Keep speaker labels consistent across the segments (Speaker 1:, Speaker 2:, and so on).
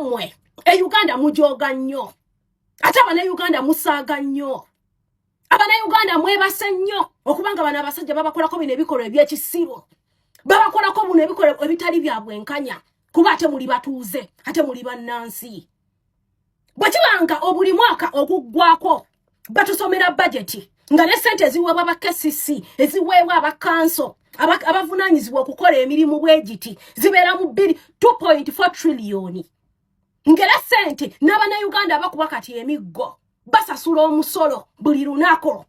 Speaker 1: mwe Uganda mujoga nnyo ate Uganda musaaga nnyo Uganda mwebase nnyo okubanga bana abasajja babakolako bino ebikolwa ebyekisibo babakolako buno ebikolwa ebitali bya bwenkanya kuba ate muli batuuze ate muli bannansi bwekibanga obuli mwaka oguggwako batusomera budget nga ne sente eziweebwa abakesisi eziweebwa abakanso abavunaanyizibwa okukola emirimu bwegiti zibeera mu 2.4 trillion ngera sente n'Abannayuganda abakuba kati emiggo basasula omusolo buli lunako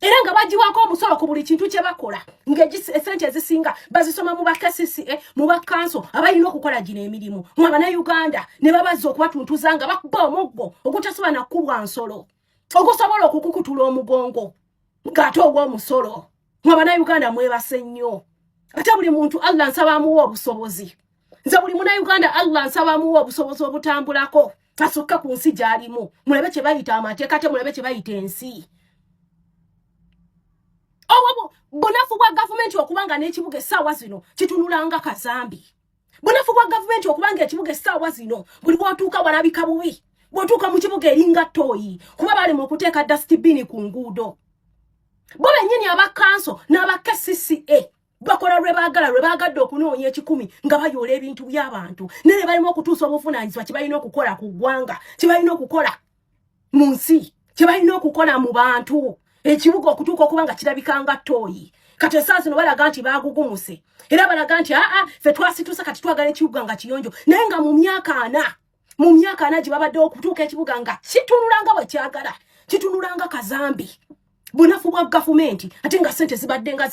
Speaker 1: era nga bagiwako omusolo ku buli kintu kye bakola ng'esente ezisinga bazisoma mu bakesisi mu bakanso abalina okukola gino emirimu mu Abannayuganda ne babazza okubatuntuza nga bakuba omuggo ogutasobola na kulwa nsolo ogusobola okukukutula omugongo ng'ate ogw'omusolo mu Abannayuganda mwebase nnyo ate buli muntu Allah nsaba amuwa obusobozi nze buli Munnayuganda Allah nsaba amuwa obusobozi obutambulako asokka ku nsi gy'alimu mulabe kye bayita amateeka ate mulabe kye bayita ensi bunafu bwa gavumenti okubanga n'ekibuga essaawa zino kitunulanga kazambi bunafu bwa gavumenti okubanga ekibuga essaawa zino buli bw'otuuka walabika bubi bw'otuuka mu kibuga eringa ttooyi kuba balema okuteeka dustibini ku nguudo bo bennyini abakanso n'abakCCA bakola lwe baagadde okunoonya 10 nga bayoola ebintu by'abantu ne balimo okutuusa obuvunaanyizibwa kye balina okukola ku ggwanga kye balina okukola mu nsi kye balina okukola mu bantu ekibuga okutuuka okubanga kirabikanga ttooyi kati essaawa zino balaga nti baagugumuse era balaga nti ffe twasitusa kati twagala ekibuga nga kiyonjo naye nga mu myaka 4 gye babadde okutuuka ekibuga nga kitunulanga bwe kyagala kitunulanga kazambi bunafu bwa gavumenti ate nga sente zibadde nga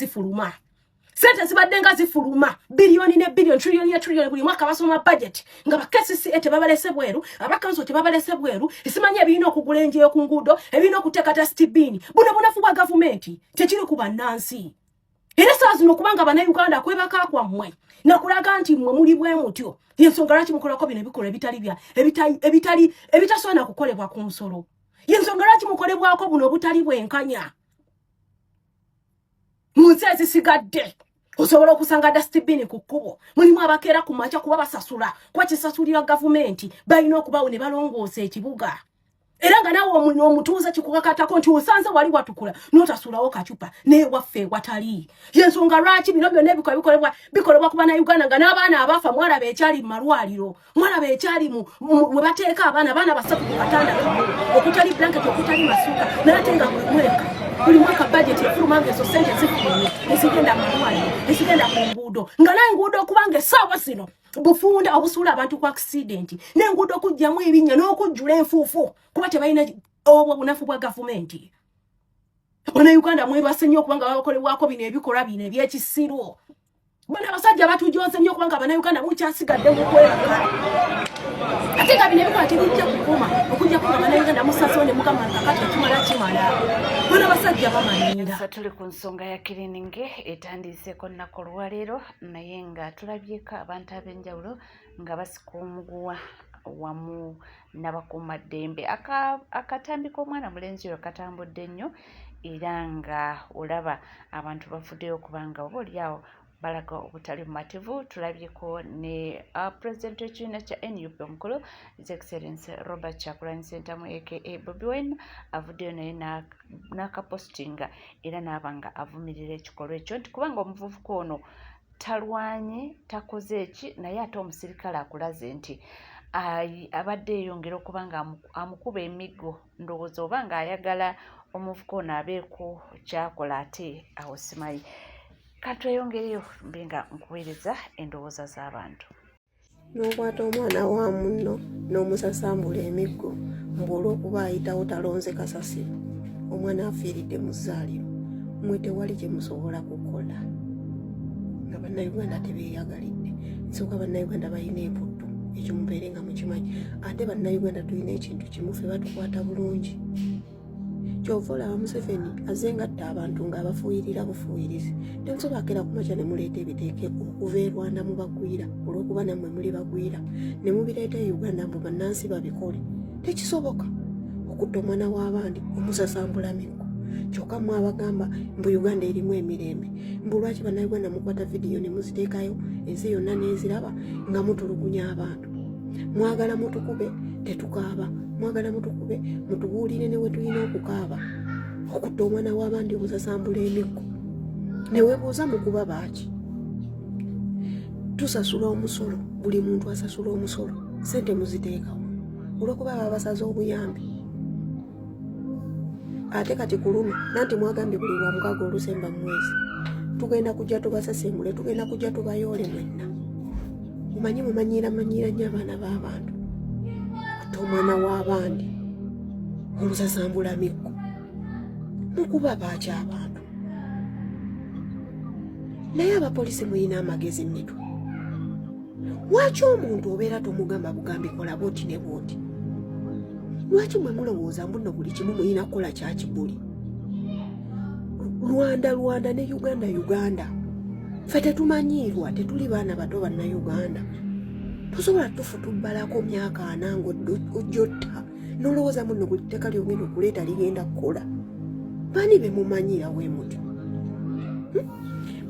Speaker 1: zifuluma biliyoni ne biliyoni triliyoni buli mwaka basoma budget nga bakesisi tebabalese bweru abakanso tebabalese bweru esimanyi ebirina okugula enjeyo ku nguudo ebirina okuteeka dustibini bunafu bwa gavumenti tekiri ku bannansi era essaawa zino okubanga Abannayuganda kwebaka kwammwe nakulaga nti mmwe muli bwe mutyo yensonga lwaki mukolako bino ebikolwa ebitasobola na kukolebwa ku nsolo yensonga lwaki mukolebwako buno obutali bwenkanya mu nsi ezisigadde osobola okusanga dustibini ku kkubo mulimu abakeera ku makya kuba basasula kuba kisasulira gavumenti balina okubawo ne balongoosa ekibuga era nga nawe omutuuza kikukakatako nti osanze wali watukula n'otasulawo kacupa naye waffe watali yensonga lwaki bino byonna bikolebwa ku Bannayuganda nga n'abaana abafa mwalaba ekyali mu malwaliro mwalaba ekyali we bateeka abaana basatu ku katanda kamu okutali blanket okutali masuka naye ate nga buli mwaka budget efulumanga ezo sente zifulumye ezigenda mu malwaliro ezigenda ku nguudo nga n'enguudo okubanga essaawa zino bufunda obusuula abantu ku accident n'enguudo okujjamu ebinnya n'okujjula enfuufu kuba tebalina obwo bunafu bwa gavumenti Bannayuganda mwebase nnyo okubanga bakolebwako bino ebikolwa bino ebyekisiru bano abasajja batujoze nnyo okubanga Bannayuganda mukyasigadde mu kwebaka ate nga bino ebikola tebijja kukuma okujja kuba Bannayuganda musasone mukama kakati kimala bano abasajja bamanyira
Speaker 2: tuli ku nsonga ya kirininge etandiseeko nnaku olwaleero naye nga tulabyeko abantu ab'enjawulo nga basika omuguwa wamu n'abakuumaddembe akatambi k'omwana mulenzi oyo katambudde nnyo era nga olaba abantu bafuddeyo okubanga oba oliawo balaga obutali bumativu. Tulabyeko ne President w'ekibiina kya NUP omukulu His Excellency Robert Kyagulanyi Ssentamu aka Bobi Wine avuddeyo naye n'akapostinga era n'abanga avumirira ekikolwa ekyo nti kubanga omuvubuka ono talwanye takoze eki naye ate omusirikale akulaze nti abadde eyongera okubanga amukuba emiggo ndowooza oba nga ayagala omuvubuka ono abeeko kyakola ate awo simanyi. Katweyongereyo mbenga nkuweereza endowooza z'abantu.
Speaker 3: N'okwata omwana wa munno n'omusasambula emiggo mbu olw'okuba ayitawo talonze kasasiro omwana afiiridde mu zzaaliro mmwe tewali kye musobola kukola nga Bannayuganda tebeeyagalidde. Nsooka Bannayuganda balina emputtu ekyo mubeere nga mukimanyi ate Bannayuganda tulina ekintu kimu ffe batukwata bulungi. Kyova olaba Museveni azengatta abantu ng'abafuuyirira bufuuyirizi tensobakera kumakya ne muleeta ebiteeke okuva e Rwanda mu bagwira olw'okuba nammwe muli bagwira ne mubireeta e Uganda mbu bannansi babikole. Tekisoboka okutta omwana w'abandi omusasambula miggo kyokka mmwe abagamba mbu Uganda erimu emirembe mbu lwaki Bannayuganda mukwata vidiyo ne muziteekayo ensi yonna n'eziraba nga mutulugunya abantu mwagala mutukube tetukaaba, mwagala mutukube mutubuulire ne we tulina okukaaba okutta omwana w'abandi obusasambula emiggo. Ne weebuuza mukuba baaki? Tusasula omusolo, buli muntu asasula omusolo, sente muziteekawo olw'okuba baba basaze obuyambi. Ate kati ku luno nanti mwagambye buli lwa mukaaga olusemba mu mwezi tugenda kujja tubasasengule, tugenda kujja tubayoole mwenna. Mumanyira nnyo abaana b'abantu, kutta omwana w'abandi omusasambula miggo. Mukuba baaki abantu? Naye abapoliisi muyina amagezi mmitwe. Lwaki omuntu obeera tomugamba bugambi kola booti ne booti? Lwaki mwe mulowooza mbuno buli kimu muyina kukola kyakibuli? Rwanda ne Uganda. Ffe tetumanyiirwa, tetuli baana bato bannayuganda. Tusobola tufutubbalako myaka 4 ng'ojjotta n'olowooza muno buli tteka lyogenda okuleeta ligenda kukola. Bani be mumanyira we muti?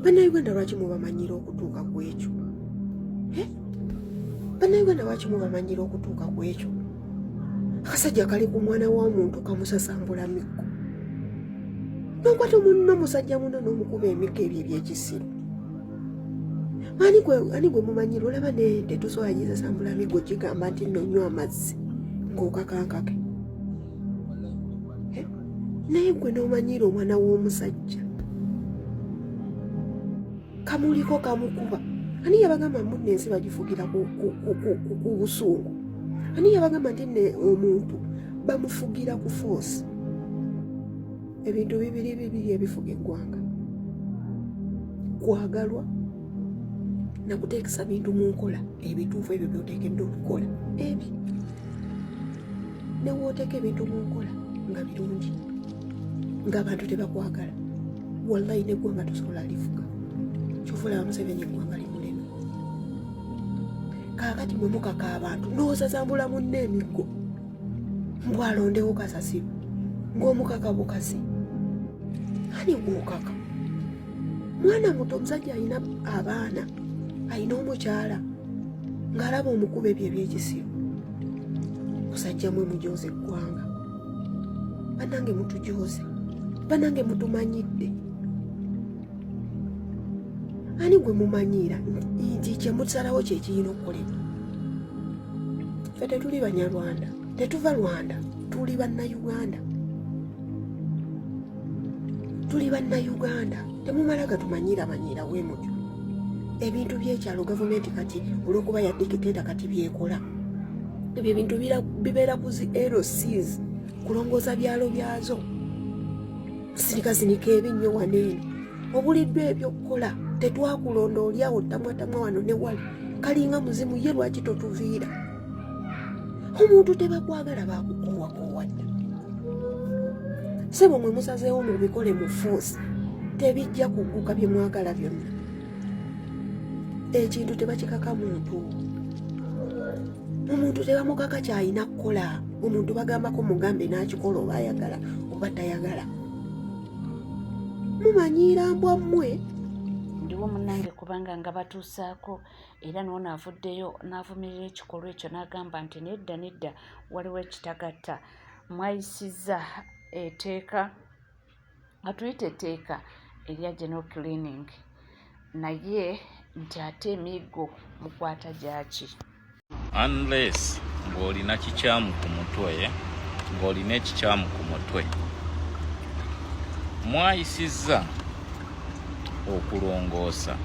Speaker 3: Bannayuganda lwaki mubamanyira okutuuka ku ekyo? Bannayuganda lwaki mubamanyira okutuuka ku ekyo? Akasajja kali ku mwana w'omuntu kamusasambula miggo. N'okwata munno musajja muno n'omukuba emiggo ebyo ebyekisiru. Ani gwe mumanyira olaba n'ente tosobola gisasambula miggo kigamba nti nno nywa amazzi ng'okakankake. Naye gwe n'omanyira omwana w'omusajja kamuliko kamukuba. Ani yabagamba munno ensi bagifugira ku busungu? Ani yabagamba nti omuntu bamufugira ku force? Ebintu bibiri ebifuga eggwanga: kwagalwa na kuteekesa bintu mu nkola ebituufu ebyo by'oteekedde okukola. Ebyo ne wooteeka ebintu mu nkola nga birungi ng'abantu tebakwagala, wallahi n'eggwanga tosobola lifuga. Kyova olaba Museveni eggwanga limulema. Kaakati mwe mukaka abantu n'osasambula munno emiggo mbw alondewo kasasiro ng'omukaka bukasi. Ani gw'okaka? Mwana muto, omusajja alina abaana, alina omukyala ng'alaba omukuba ebyo ebyekisiru. Musajja mwe mujooze eggwanga. Bannange mutujooze, bannange mutumanyidde. Ani gwe mumanyiira nti kye musalawo kye kirina okukolebwa? Ffe tetuli Banyarwanda, tetuva Rwanda, tuli Bannayuganda. Tuli Bannayuganda, temumala gatumanyira we mutyo. Ebintu by'ekyalo gavumenti kati olw'okuba yadikiteeta kati byekola. Ebyo ebintu bibeera ku zi LCs, kulongooza byalo byazo. Sinika ebinnyo waneeno. Obuliddwa ebyokukola tetwakulonda olyawo tamwatamwa wano ne wali. Kalinga muzimu ye lwaki totuviira? Omuntu tebakwagala bakukoowakowadde. Sebo mwe musazeewo mubikole mu force tebijja kuguka bye mwagala byonna. Ekintu tebakikaka muntu. Omuntu tebamukaka kyalina kukola. Omuntu bagambako mugambe n'akikola oba ayagala oba tayagala. Mumanyiira mbwa mmwe.
Speaker 2: Ndiwo munnange kubanga nga batuusaako era n'ono avuddeyo n'avumirira ekikolwa ekyo n'agamba nti nedda waliwo ekitagatta. Mwayisizza etteeka atuyita etteeka erya general cleaning, naye nti ate emiggo mukwata gyaki?
Speaker 4: Unless ng'olina kikyamu ku mutwe, ng'olina ekikyamu ku mutwe, mwayisizza okulongoosa,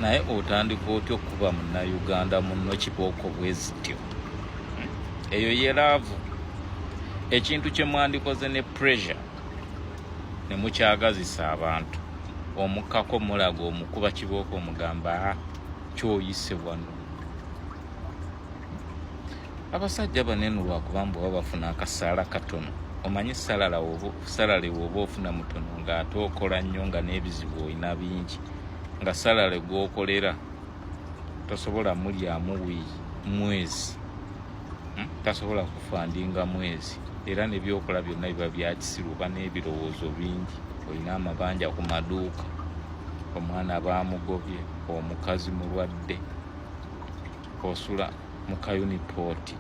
Speaker 4: naye otandika otya okuba Munnayuganda munno kibooko bwe zityo? Eyo ye laavu. Ekintu kye mwandikoze ne pressure ne mukyagazisa abantu, omukkako mulaga omukuba kibooko omugamba kyoyise wano. Abasajja banene lwakubamba baba bafuna akasaala katono. Omanyi salale woba ofuna mutono ng'ate okola nnyo nga n'ebizibu olina bingi, nga salale gw'okolera tosobola mulyamu mwezi, tasobola kufandinga mwezi, era nebyokola byonna biba byakisiru oba n'ebirowoozo bingi. Olina amabanja ku maduuka, omwana baamugobye, omukazi mulwadde, osula mu kayunipoti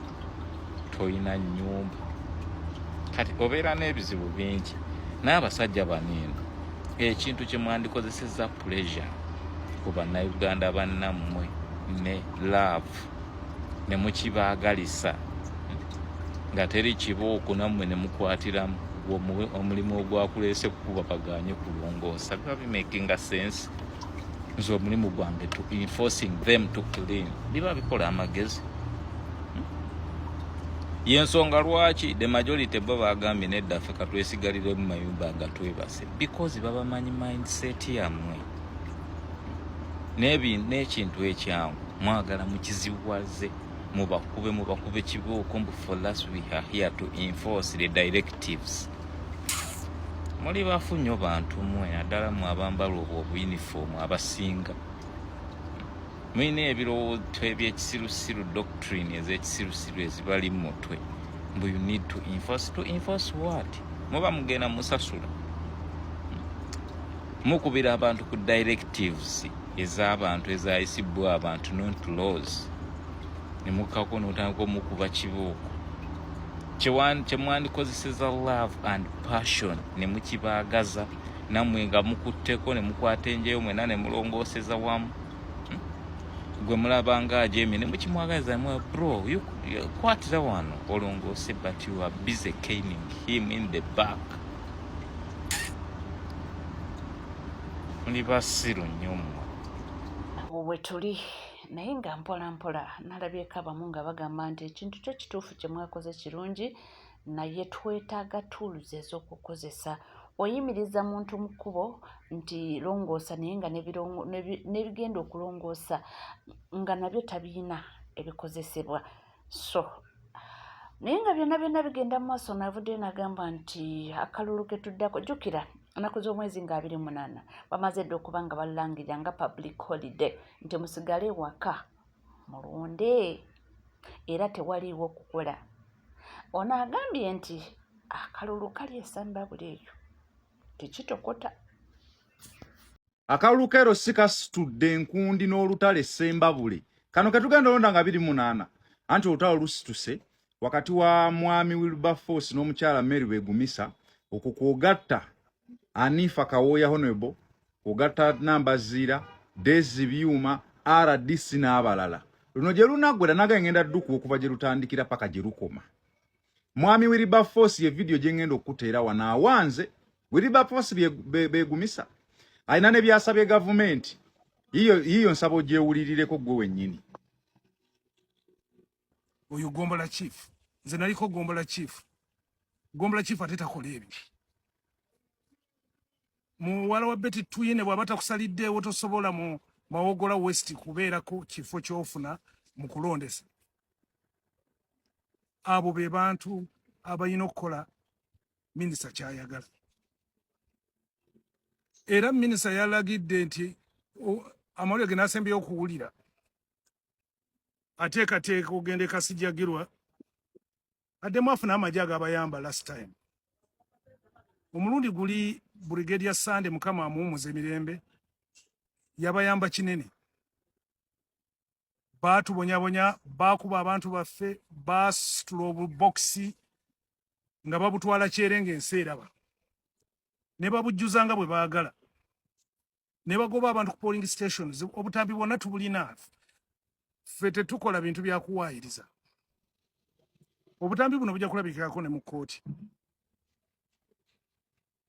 Speaker 4: toyina nnyumba kati obeera n'ebizibu bingi n'abasajja baneeno ekintu kye mwandikozesezza pressure ku bannayuganda bannammwe ne love ne mukibaagalisa nga teri kibooko nammwe ne mukwatiramu omulimu ogwakuleese kukuba baganye kulongoosa biba bimakinga sense nze omulimu gwange to enforcing them to clean biba bikola amagezi yensonga lwaki the majority bo bagambye nedda ffe katwesigalire mu mayumba agatwebase because babamanyi mindset yammwe n'ekintu ekyangu mwagala mukiziwaze mubakube kibooko mbu for us we are here to enforce the directives. Muli bafu nnyo bantu mmwe naddala mu abambala obuyinifoomu abasinga mulina ebirowoozo ebyekisirusiru doctrine ez'ekisirusiru ezibali mu mutwe mbu you need to enforce what? Muba mugenda musasula mukubira abantu ku directives ez'abantu ezayisibwa abantu not laws ne mukako n'otandika omukuba kibooko kyemwandikozeseza love and passion ne mukibaagaza nammwe nga mukutteko ne mukwata enjeyo mwena ne mulongooseza wamu gwe mulabanga ajemi ne mukimwagaliza mwe bro kwatira wano olongoose but you are busy caning him in the back. Muli basiru nnyo mmwe
Speaker 2: bwe tuli naye nga mpola mpola nalabyeko abamu nga bagamba nti ekintu kyo kituufu kye mwakoze kirungi naye twetaaga tools ez'okukozesa oyimiriza muntu mu kkubo nti longoosa naye nga n'ebigenda okulongoosa nga nabyo tabiina ebikozesebwa so naye nga byonna bigenda mu maaso navuddeyo nagamba nti akalulu ke tuddako jjukira ennaku z'omwezi nga 28 bamaze dda okuba nga balangirira nga public holiday nti musigale waka mulonde era tewaliiwo kukola. Ono agambye nti akalulu kali esamba buli eyo tekitokota.
Speaker 5: Akalulu kero sikasitudde enkundi n'olutale Sembabule kano ketugenda olonda nga 28 anti olutalo lusituse wakati wa mwami Wilberforce n'omukyala Mary Begumisa okukwogatta Anifa Kawoya Honorable ogatta Nambazira Dezi Byuma RDC n'abalala luno gye lunaggwera naga ngenda dduku okuva gye lutandikira paka gye lukoma. Mwami Wilberforce ye video gye ngenda okuteera wana awanze Wilberforce Begumisa alina ne byasabye government hiyo nsabo gyewulirireko gwe wennyini.
Speaker 6: Oyo Gombola chief nze naliko Gombola chief atetakola ebyo muwala wa Betty Tuyine bw'abata kusaliddeewo tosobola mu Mawogola West kubeerako kifo ky'ofuna mu kulondesa. Abo be bantu abalina okukola minisita kyayagala. Era minisita yalagidde nti amawulire ge n'asembyeyo okuwulira ateekateeka ogenda Kasijjagirwa addemu afuna amagye agabayamba last time. Omulundi guli Brigadier Sande Mukama amuwumuza emirembe yabayamba kinene. Baatubonyabonya baakuba abantu baffe baasitula obuboksi nga babutwala kyerenge ensi eraba ne babujjuza nga bwe baagala ne bagoba abantu ku polling stations. Obutambi bwonna tubulina ffe tetukola bintu bya kuwaayiriza. Obutambi buno bujja kulabikako ne mu kkooti.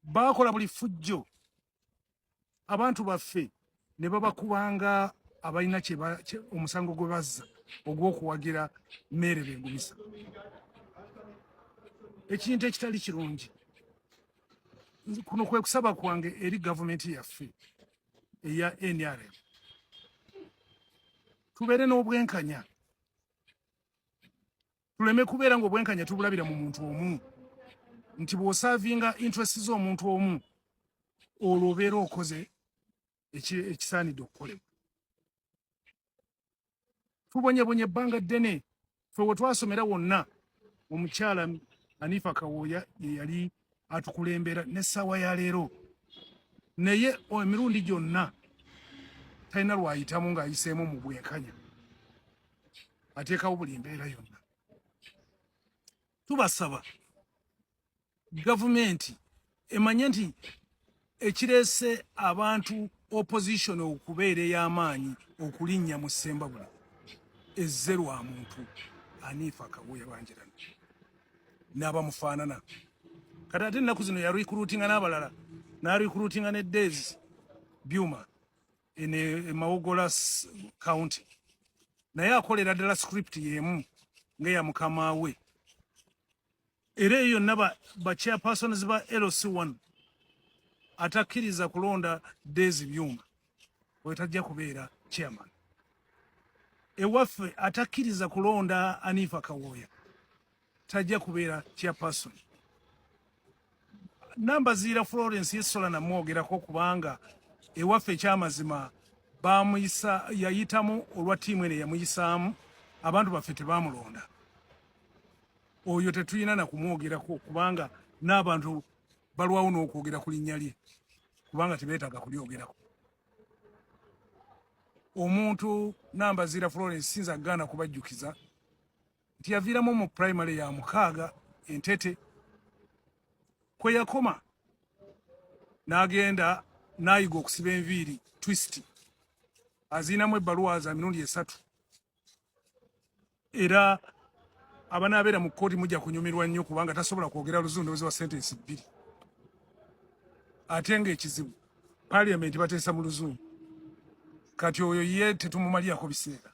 Speaker 6: Baakola buli fujjo abantu baffe ne babakubanga abalina omusango gwe bazza ogw'okuwagira Mary Begumisa. Ekintu ekitali kirungi kuno kwe kusaba kwange eri gavumenti yaffe eya NRM tubeere n'obwenkanya tuleme kubeera ng'obwenkanya tubulabira mu muntu omu nti bw'osaavinga interest z'omuntu omu olwo obeera okoze ekisaanidde okukolebwa. Tubonyebonye ebbanga ddene ffe we twasomera wonna omukyala Anifa Kawoya ye yali atukulembera n'essaawa ya leero naye emirundi gyonna talina lwayitamu ng'ayiseemu mu bwenkanya. ateekawo buli mbeera yonna. Tubasaba gavumenti emanye nti ekireese abantu opposition okubeera ey'amaanyi okulinnya mu Ssembabule ezze lwa muntu Hanifa Kabuye Banjirana n'abamufaanana. Kati ate ennaku zino yarikuluutinga n'abalala, n'arikuluutinga ne Daisy Byuma ene Mawogola County, naye akolera ddala script y'emu ng'eya mukama we. Era eyo yonna ba chairpersons ba LC1 atakkiriza kulonda Daisy Byuma wetajja kubeera chairman. Ewaffe atakkiriza kulonda Hanifa Kawoya tajja kubeera chairperson. Nambaziira Florence Yesola namwogerako kubanga ewaffe ekyamazima bamuyisa yayitamu olwa ttiimu ene yamuyisaamu abantu baffe tebamulonda. Oyo tetulina na kumwogerako kubanga n'abantu balwawo n'okwogera ku linnya lye kubanga tebeetaaga kulyogerako. Omuntu Nambaziira Florence sinza gaana kubajjukiza nti yaviiramu mu primary ya mukaaga Entete kwe yakoma n'agenda n'ayiga okusiba enviiri twist aziinamu ebbaluwa za mirundi 3 era abanaabeera mu kkooti mujja kunyumirwa nnyo kubanga tasobola kwogera luzundozi wa sentensi 2 ate ng'ekizibu paliamenti bateesa mu luzungu kati oyo ye tetumumalirako biseera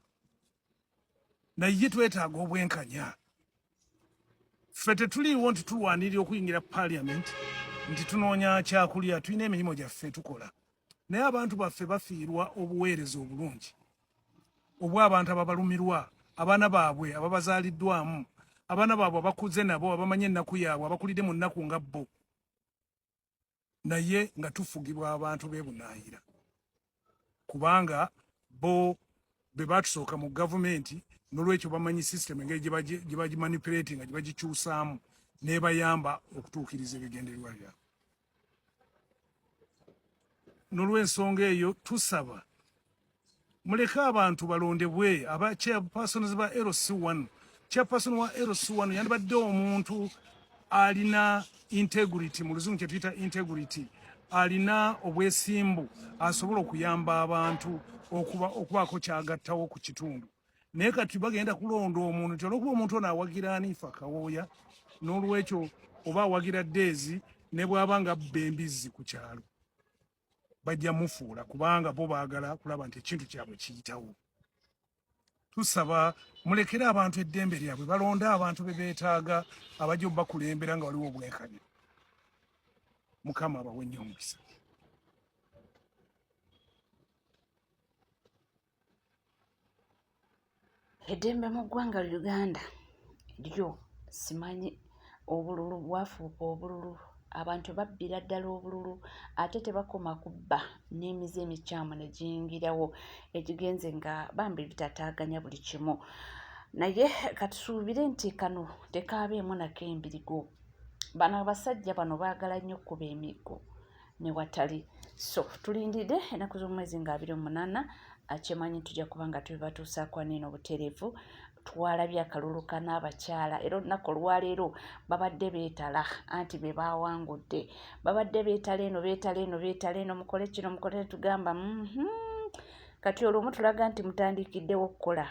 Speaker 6: naye twetaaga obwenkanya. Ffe tetuliiwo nti tulwanirira okuyingira paliamenti nti tunoonya kyakulya, tulina emirimu gyaffe tukola, naye abantu baffe bafiirwa obuweereza obulungi obw'abantu ababalumirwa, abaana baabwe ababazaaliddwamu, abaana baabwe abakuze nabo abamanye ennaku yaabwe abakulidde mu nnaku nga bo, naye nga tufugibwa abantu beebunaayira kubanga bo be batusooka mu gavumenti n'olwekyo bamanyi system engeri gye bagimanipulatinga gye bagikyusaamu n'ebayamba okutuukiriza ebigendererwa byabwe. N'olw'ensonga eyo tusaba muleke abantu balondebwe aba chairpersons ba LC1. Chairperson wa LC1 yandibadde omuntu alina integrity, mu luzungu kye tuyita integrity, alina obwesimbu asobola okuyamba abantu okubaako kyagattawo ku kitundu. Naye kati bagenda kulonda omuntu nti olwokuba omuntu ono awagira Hanifa Kawoya n'olwekyo oba awagira Daisy ne bw'aba nga abba embizzi ku kyalo bajja mufuula kubanga bo baagala kulaba nti ekintu kyabwe kiyitawo. Tusaba mulekere abantu eddembe lyabwe balonde abantu be beetaaga abajja obbakulembera nga waliwo obwenkanya. Mukama abawe nnyo omukisa.
Speaker 2: Eddembe mu ggwanga Uganda lyo simanyi obululu bwafuuka obululu, abantu babbira ddala obululu ate tebakoma kubba n'emize emikyamu ne giyingirawo ekigenze nga bambi bitataaganya buli kimu. Naye katusuubire nti kano tekaabeemu nako embirigo. Bano abasajja bano baagala nnyo kuba emiggo ne watali. So tulindire ennaku z'omwezi nga 28 akyemanyi tujja kuba nga tubibatuusaako neno butereevu. Twalabye akalulu kan'abakyala era olunaku olwaleero babadde beetala anti be baawangudde, babadde beetala eno beetala eno beetala eno, mukole kino mukole tugamba kati olwomu tulaga nti mutandikiddewo okukola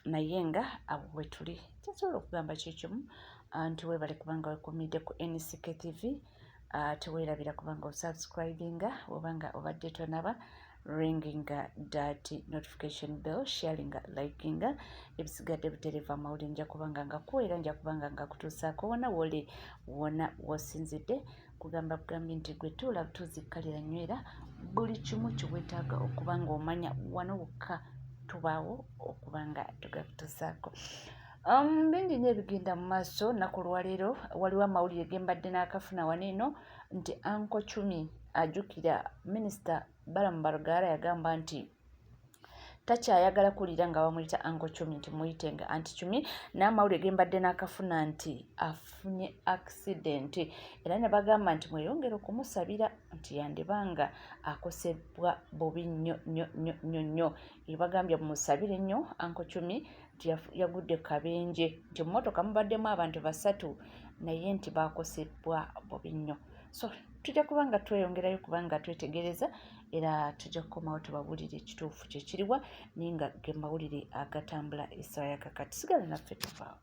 Speaker 2: naye nga abo bwe tuli kyasobola okugamba kyekimu nti weebale kubanga wekumidde ku NCK TV. Teweerabira kubanga osubscribinga obanga obadde tonaba, ringinga that notification bell, sharinga, likinga, ebisigadde butereevu amawulire nja kubanga nga kuweera nja kubanga nga kutuusaako wona wole wona wosinzidde kugamba bugambye nti gwe tuula tuzikkalira nywera buli kimu kiwetaaga okuba nga omanya wano wokka tubaawo okuba nga tugakutuusaako. Bingi nnyo ebigenda mu maaso. Nnaku lwaleero waliwo amawulire ge mbadde n'akafuna wano eno nti Uncle Chumi ajjukira Minisita Balamu Barugara yagamba nti takyayagala kulira nga bamuyita Uncle Chumi nti muyite nga Anti Chumi. N'amawulire ge mbadde n'akafuna nti afunye accident era ne bagamba nti mweyongere okumusabira nti yandibanga akosebwa bubi nnyo nnyo nnyo nnyo. Bagambye mumusabire nnyo Uncle Chumi nti yagudde kabenje nti mmotoka mubaddemu abantu 3 naye nti bakosebwa bubi nnyo. So tujja kuba nga tweyongerayo kubanga twetegereza era tujja kukomawo tubabuulire ekituufu kyekiriwa naye nga ge mawulire agatambula essaawa yakakati. Sigala naffe tuvaawo.